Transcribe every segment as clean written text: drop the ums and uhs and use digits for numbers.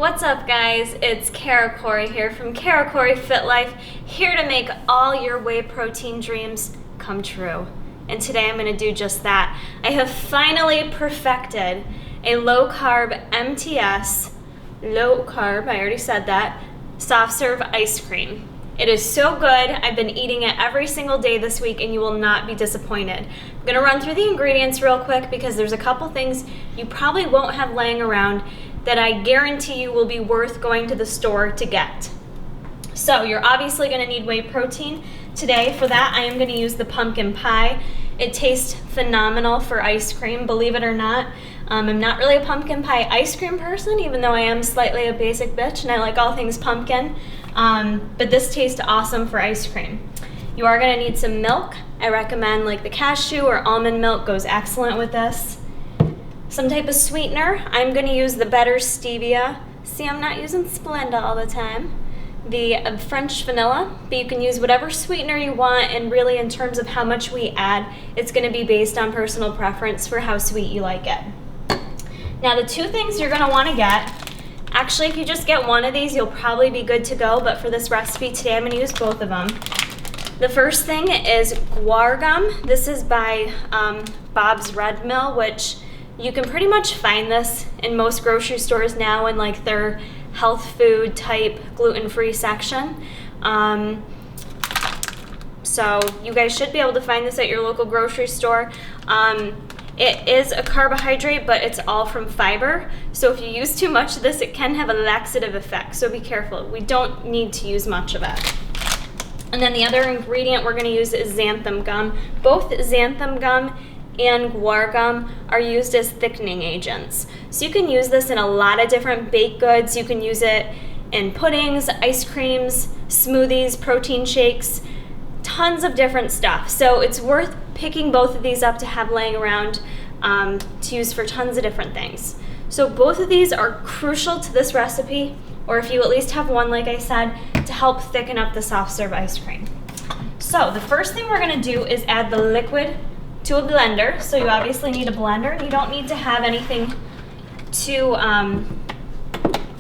What's up, guys? It's Kara Corey here from Kara Corey Fit Life, here to make all your whey protein dreams come true. And today I'm going to do just that. I have finally perfected a low-carb MTS, low-carb, I already said that, soft serve ice cream. It is so good. I've been eating it every single day this week and you will not be disappointed. I'm going to run through the ingredients real quick because there's a couple things you probably won't have laying around that I guarantee you will be worth going to the store to get. So you're obviously going to need whey protein. Today for that I am going to use the pumpkin pie. It tastes phenomenal for ice cream, believe it or not. I'm not really a pumpkin pie ice cream person, even though I am slightly a basic bitch and I like all things pumpkin. But this tastes awesome for ice cream. You are going to need some milk. I recommend like the cashew or almond milk goes excellent with this. Some type of sweetener. I'm going to use the Better Stevia. See, I'm not using Splenda all the time. The French vanilla, but you can use whatever sweetener you want, and really in terms of how much we add, it's going to be based on personal preference for how sweet you like it. Now the two things you're going to want to get, actually if you just get one of these you'll probably be good to go, but for this recipe today I'm going to use both of them. The first thing is Guar Gum. This is by Bob's Red Mill, which you can pretty much find this in most grocery stores now in like their health food type gluten-free section. So you guys should be able to find this at your local grocery store. It is a carbohydrate, but it's all from fiber. So if you use too much of this, it can have a laxative effect. So be careful. We don't need to use much of it. And then the other ingredient we're going to use is Xanthan Gum. Both Xanthan Gum and Guar Gum are used as thickening agents. So you can use this in a lot of different baked goods. You can use it in puddings, ice creams, smoothies, protein shakes, tons of different stuff. So it's worth picking both of these up to have laying around to use for tons of different things. So both of these are crucial to this recipe, or if you at least have one, like I said, to help thicken up the soft serve ice cream. So the first thing we're going to do is add the liquid to a blender. So you obviously need a blender. You don't need to have anything too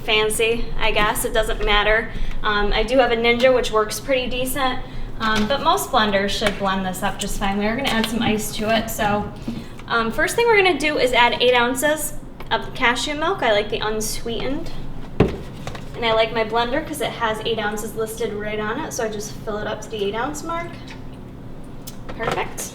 fancy, I guess. It doesn't matter. I do have a Ninja, which works pretty decent, but most blenders should blend this up just fine. We're going to add some ice to it. So first thing we're going to do is add 8 ounces of cashew milk. I like the unsweetened. And I like my blender because it has 8 ounces listed right on it. So I just fill it up to the 8 ounce mark. Perfect.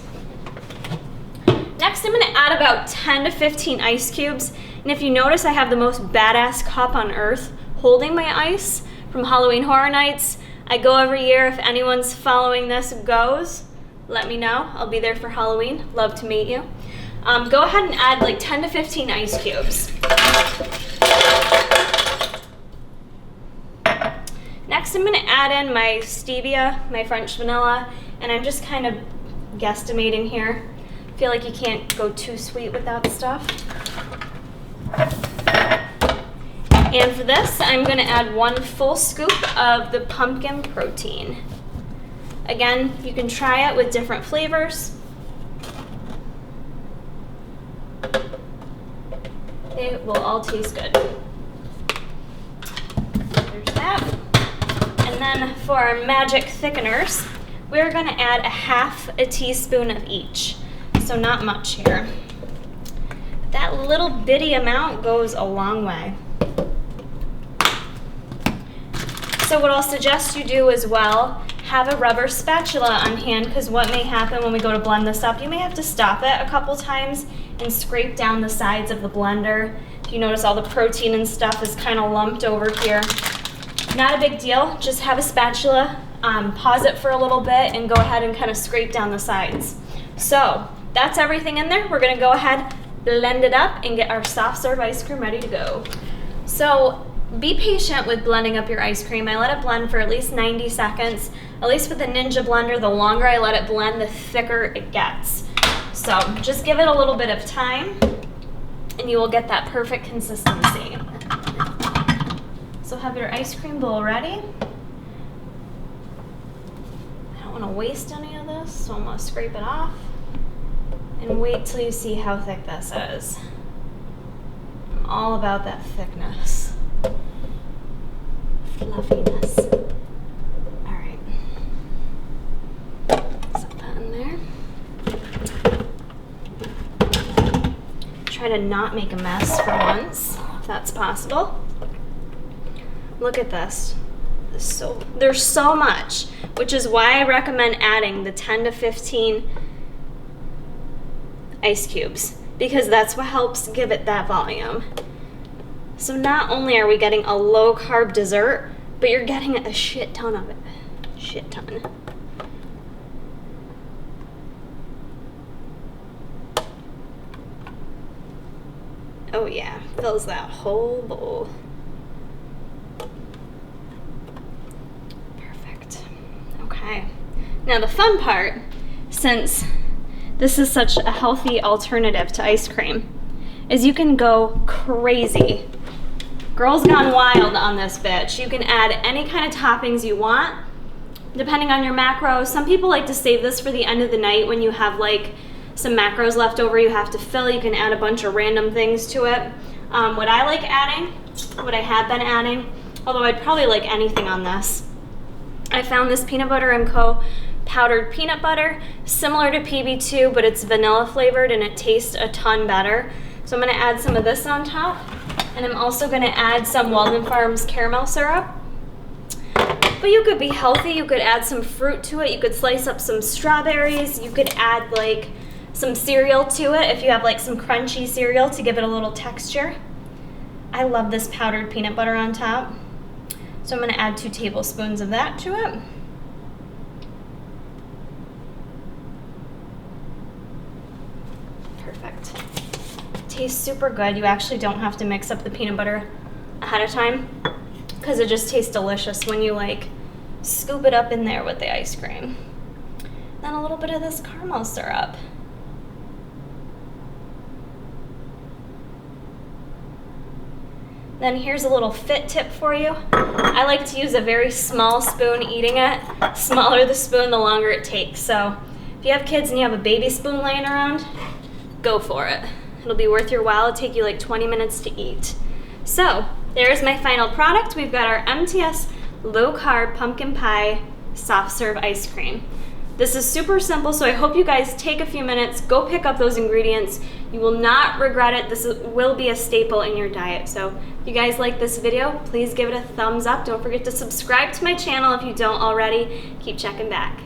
Next, I'm going to add about 10 to 15 ice cubes. And if you notice, I have the most badass cup on earth holding my ice from Halloween Horror Nights. I go every year. If anyone's following this goes, let me know. I'll be there for Halloween. Love to meet you. Go ahead and add like 10 to 15 ice cubes. Next, I'm going to add in my stevia, my French vanilla, and I'm just kind of guesstimating here. I feel like you can't go too sweet with that stuff. And for this, I'm going to add 1 full scoop of the pumpkin protein. Again, you can try it with different flavors. They will all taste good. There's that. And then for our magic thickeners, we're going to add 1/2 teaspoon of each. So not much here. That little bitty amount goes a long way. So what I'll suggest you do as well, have a rubber spatula on hand, because what may happen when we go to blend this up, you may have to stop it a couple times and scrape down the sides of the blender. If you notice, all the protein and stuff is kind of lumped over here. Not a big deal, just have a spatula, pause it for a little bit and go ahead and kind of scrape down the sides. So that's everything in there. We're going to go ahead, blend it up, and get our soft serve ice cream ready to go. So be patient with blending up your ice cream. I let it blend for at least 90 seconds. At least with the Ninja blender, the longer I let it blend, the thicker it gets. So just give it a little bit of time and you will get that perfect consistency. So have your ice cream bowl ready. I don't want to waste any of this, so I'm going to scrape it off. And wait till you see how thick this is. I'm all about that thickness. fluffiness. All right. Set that in there. Try to not make a mess for once, if that's possible. Look at this. There's so much, which is why I recommend adding the 10 to 15 ice cubes, because that's what helps give it that volume. So not only are we getting a low carb dessert, but you're getting a shit ton of it. Shit ton. Oh yeah, fills that whole bowl. Perfect. Okay. Now the fun part, since this is such a healthy alternative to ice cream, is you can go crazy. Girls gone wild on this bitch. You can add any kind of toppings you want, depending on your macros. Some people like to save this for the end of the night when you have like some macros left over you have to fill. You can add a bunch of random things to it. What I like adding, what I have been adding, although I'd probably like anything on this, I found this Peanut Butter & Co. powdered peanut butter, similar to PB2, but it's vanilla flavored and it tastes a ton better. So I'm gonna add some of this on top, and I'm also gonna add some Walden Farms caramel syrup. But you could be healthy, you could add some fruit to it, you could slice up some strawberries, you could add like some cereal to it if you have like some crunchy cereal to give it a little texture. I love this powdered peanut butter on top. So I'm gonna add 2 tablespoons of that to it. Perfect. Tastes super good. You actually don't have to mix up the peanut butter ahead of time because it just tastes delicious when you like scoop it up in there with the ice cream. Then a little bit of this caramel syrup. Then here's a little fit tip for you. I like to use a very small spoon eating it. Smaller the spoon, the longer it takes. So if you have kids and you have a baby spoon laying around, go for it. It'll be worth your while. It'll take you like 20 minutes to eat. So there's my final product. We've got our MTS low carb pumpkin pie soft serve ice cream. This is super simple, so I hope you guys take a few minutes, go pick up those ingredients. You will not regret it. This will be a staple in your diet. So if you guys like this video, please give it a thumbs up. Don't forget to subscribe to my channel if you don't already. Keep checking back.